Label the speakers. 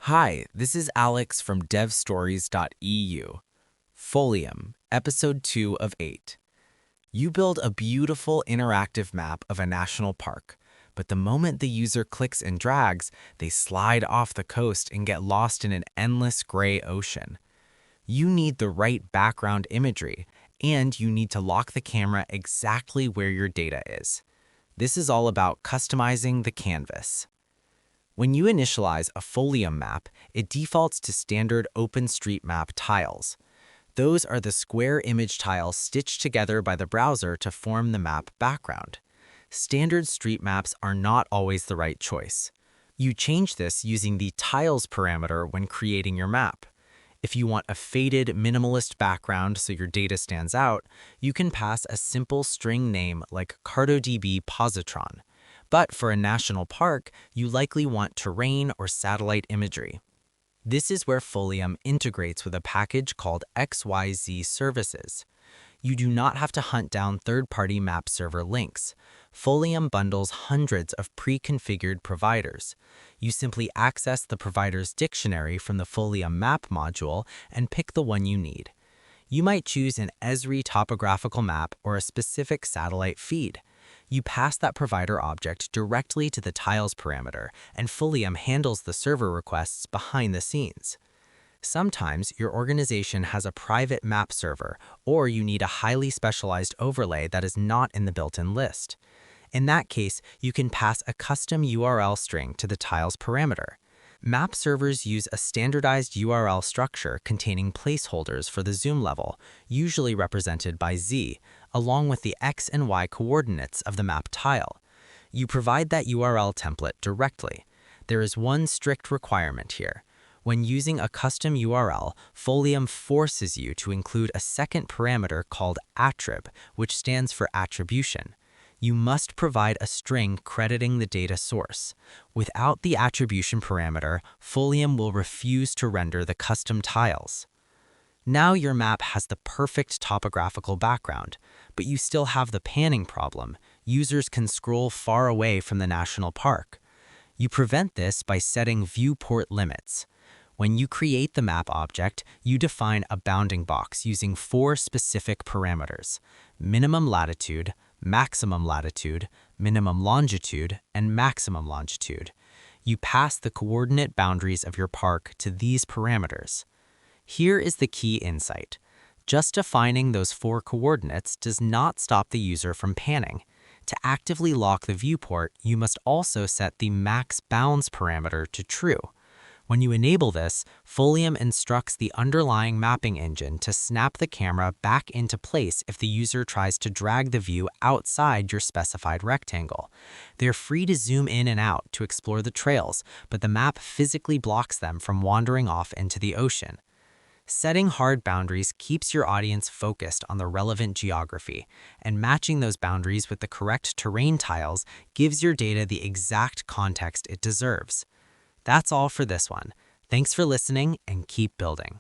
Speaker 1: Hi, this is Alex from devstories.eu. Folium, Episode 2 of 8. You build a beautiful interactive map of a national park, but the moment the user clicks and drags, they slide off the coast and get lost in an endless gray ocean. You need the right background imagery, and you need to lock the camera exactly where your data is. This is all about customizing the canvas. When you initialize a Folium map, it defaults to standard OpenStreetMap tiles. Those are the square image tiles stitched together by the browser to form the map background. Standard street maps are not always the right choice. You change this using the tiles parameter when creating your map. If you want a faded, minimalist background so your data stands out, you can pass a simple string name like CartoDB Positron. But for a national park, you likely want terrain or satellite imagery. This is where Folium integrates with a package called xyzservices. You do not have to hunt down third-party map server links. Folium bundles hundreds of pre-configured providers. You simply access the provider's dictionary from the Folium map module and pick the one you need. You might choose an Esri topographical map or a specific satellite feed. You pass that provider object directly to the tiles parameter, and Folium handles the server requests behind the scenes. Sometimes your organization has a private map server, or you need a highly specialized overlay that is not in the built-in list. In that case, you can pass a custom URL string to the tiles parameter. Map servers use a standardized URL structure containing placeholders for the zoom level, usually represented by Z, along with the X and Y coordinates of the map tile. You provide that URL template directly. There is one strict requirement here. When using a custom URL, Folium forces you to include a second parameter called attrib, which stands for attribution. You must provide a string crediting the data source. Without the attribution parameter, Folium will refuse to render the custom tiles. Now your map has the perfect topographical background, but you still have the panning problem. Users can scroll far away from the national park. You prevent this by setting viewport limits. When you create the map object, you define a bounding box using 4 specific parameters: minimum latitude, maximum latitude, minimum longitude, and maximum longitude. You pass the coordinate boundaries of your park to these parameters. Here is the key insight. Just defining those 4 coordinates does not stop the user from panning. To actively lock the viewport, you must also set the max bounds parameter to true. When you enable this, Folium instructs the underlying mapping engine to snap the camera back into place if the user tries to drag the view outside your specified rectangle. They're free to zoom in and out to explore the trails, but the map physically blocks them from wandering off into the ocean. Setting hard boundaries keeps your audience focused on the relevant geography, and matching those boundaries with the correct terrain tiles gives your data the exact context it deserves. That's all for this one. Thanks for listening and keep building.